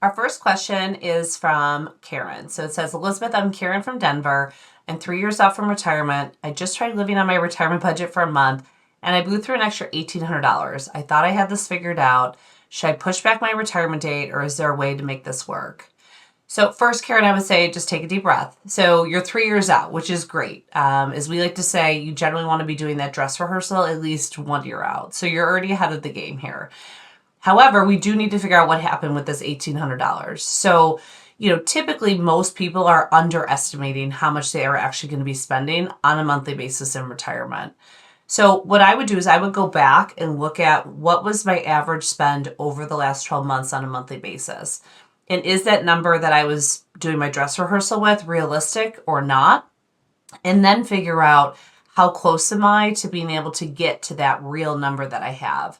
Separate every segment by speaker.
Speaker 1: Our first question is from Karen. So it says, Elizabeth, I'm Karen from Denver. I'm 3 years out from retirement. I just tried living on my retirement budget for a month and I blew through an extra $1,800. I thought I had this figured out. Should I push back my retirement date or is there a way to make this work? So first, Karen, I would say just take a deep breath. So you're 3 years out, which is great. As we like to say, you generally want to be doing that dress rehearsal at least 1 year out. So you're already ahead of the game here. However, we do need to figure out what happened with this $1,800. So, typically most people are underestimating how much they are actually going to be spending on a monthly basis in retirement. So what I would do is I would go back and look at what was my average spend over the last 12 months on a monthly basis. And is that number that I was doing my dress rehearsal with realistic or not? And then figure out how close am I to being able to get to that real number that I have.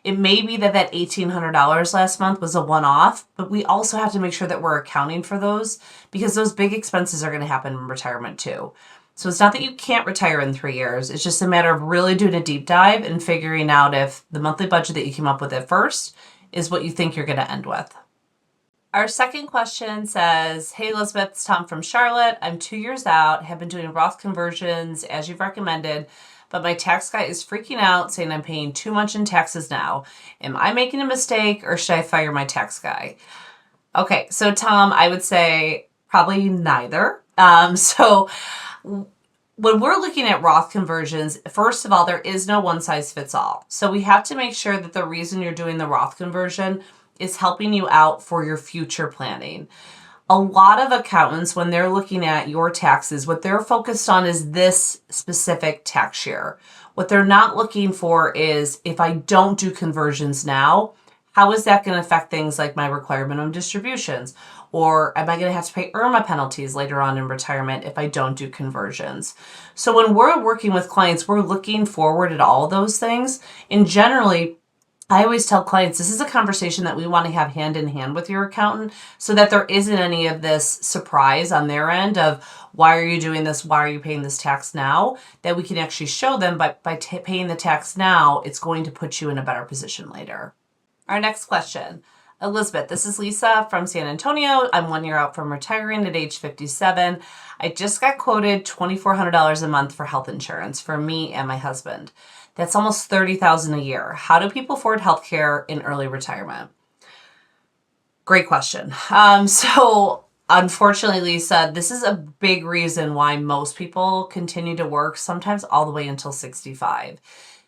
Speaker 1: It may be that $1,800 last month was a one-off, but we also have to make sure that we're accounting for those because those big expenses are going to happen in retirement too. So it's not that you can't retire in 3 years. It's just a matter of really doing a deep dive and figuring out if the monthly budget that you came up with at first is what you think you're going to end with. Our second question says, hey, Elizabeth, it's Tom from Charlotte. I'm 2 years out, have been doing Roth conversions as you've recommended, but my tax guy is freaking out saying I'm paying too much in taxes now. Am I making a mistake or should I fire my tax guy? Okay, so Tom, I would say probably neither. So when we're looking at Roth conversions, first of all, there is no one size fits all. So we have to make sure that the reason you're doing the Roth conversion is helping you out for your future planning. A lot of accountants, when they're looking at your taxes, what they're focused on is this specific tax year. What they're not looking for is if I don't do conversions now, how is that going to affect things like my required minimum distributions? Or am I going to have to pay IRMA penalties later on in retirement if I don't do conversions? So when we're working with clients, we're looking forward at all those things. And generally, I always tell clients, this is a conversation that we want to have hand in hand with your accountant so that there isn't any of this surprise on their end of why are you doing this? Why are you paying this tax now? That we can actually show them by paying the tax now, it's going to put you in a better position later. Our next question. Elizabeth, this is Lisa from San Antonio. I'm 1 year out from retiring at age 57. I just got quoted $2,400 a month for health insurance for me and my husband. That's almost $30,000 a year. How do people afford healthcare in early retirement? Great question. So unfortunately, Lisa, this is a big reason why most people continue to work, sometimes all the way until 65.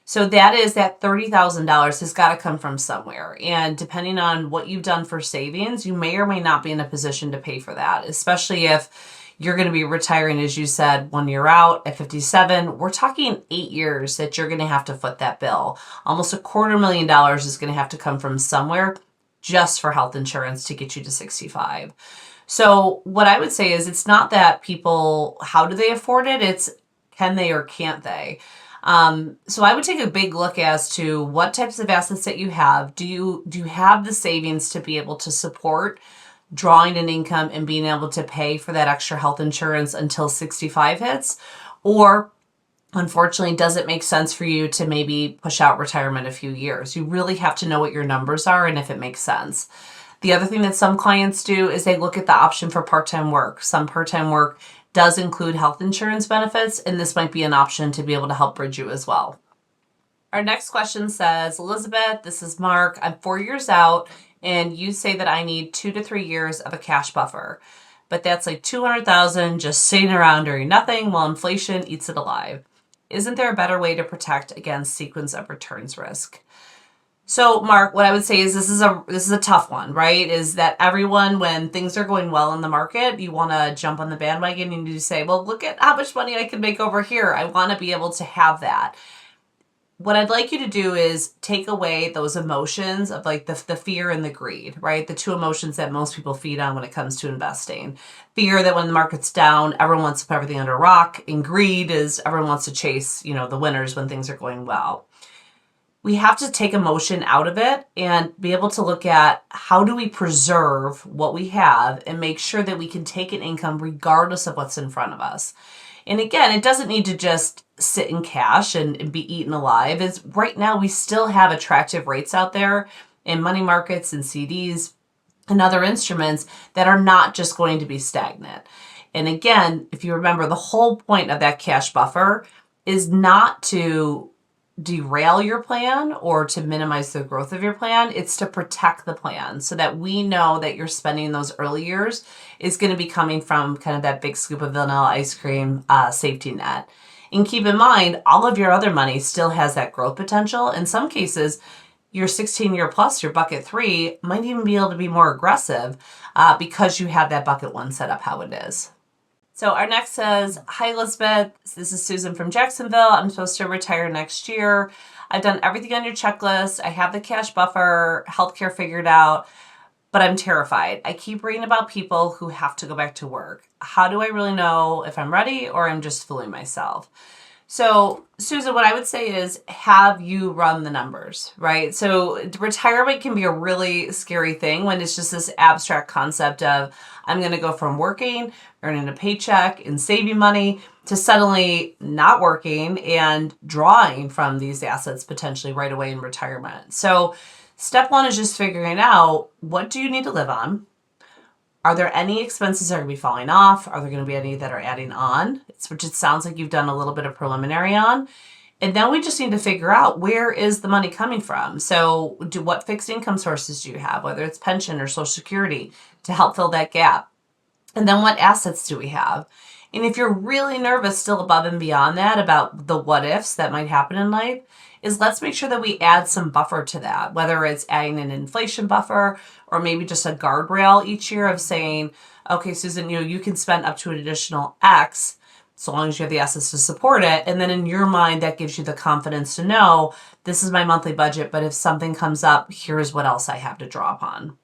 Speaker 1: So that $30,000 has got to come from somewhere. And depending on what you've done for savings, you may or may not be in a position to pay for that, especially if you're going to be retiring, as you said, 1 year out at 57. We're talking 8 years that you're going to have to foot that bill. Almost $250,000 is going to have to come from somewhere just for health insurance to get you to 65. So what I would say is it's not that people, how do they afford it? It's can they or can't they? So I would take a big look as to what types of assets that you have. Do you have the savings to be able to support drawing an income and being able to pay for that extra health insurance until 65 hits? Or unfortunately, does it make sense for you to maybe push out retirement a few years? You really have to know what your numbers are and if it makes sense. The other thing that some clients do is they look at the option for part-time work. Some part-time work does include health insurance benefits, and this might be an option to be able to help bridge you as well. Our next question says, Elizabeth, this is Mark. I'm 4 years out, and you say that I need 2 to 3 years of a cash buffer, but that's like $200,000 just sitting around doing nothing while inflation eats it alive. Isn't there a better way to protect against sequence of returns risk? So, Mark, what I would say is this is a tough one, right? Is that everyone, when things are going well in the market, you want to jump on the bandwagon and you say, well, look at how much money I can make over here. I want to be able to have that. What I'd like you to do is take away those emotions of like the fear and the greed, right? The two emotions that most people feed on when it comes to investing. Fear that when the market's down, everyone wants to put everything under a rock, and greed is everyone wants to chase, the winners when things are going well. We have to take emotion out of it and be able to look at how do we preserve what we have and make sure that we can take an income regardless of what's in front of us. And again, it doesn't need to just sit in cash and be eaten alive. It's right now we still have attractive rates out there in money markets and CDs. and other instruments that are not just going to be stagnant. And again, if you remember, the whole point of that cash buffer is not to derail your plan or to minimize the growth of your plan. It's to protect the plan so that we know that your spending in those early years is going to be coming from kind of that big scoop of vanilla ice cream safety net. And keep in mind, all of your other money still has that growth potential. In some cases, your 16-year plus, your bucket 3, might even be able to be more aggressive because you have that bucket 1 set up how it is. So our next says, hi Elizabeth, this is Susan from Jacksonville. I'm supposed to retire next year. I've done everything on your checklist. I have the cash buffer, healthcare figured out, but I'm terrified. I keep reading about people who have to go back to work. How do I really know if I'm ready or I'm just fooling myself? So Susan, what I would say is have you run the numbers, right? So retirement can be a really scary thing when it's just this abstract concept of I'm going to go from working, earning a paycheck and saving money to suddenly not working and drawing from these assets potentially right away in retirement. So step 1 is just figuring out, what do you need to live on? Are there any expenses that are going to be falling off? Are there going to be any that are adding on? Which it sounds like you've done a little bit of preliminary on. And then we just need to figure out, where is the money coming from? So what fixed income sources do you have, whether it's pension or Social Security, to help fill that gap? And then what assets do we have? And if you're really nervous still above and beyond that about the what ifs that might happen in life, is let's make sure that we add some buffer to that, whether it's adding an inflation buffer or maybe just a guardrail each year of saying, okay, Susan, you can spend up to an additional X so long as you have the assets to support it. And then in your mind, that gives you the confidence to know this is my monthly budget, but if something comes up, here's what else I have to draw upon.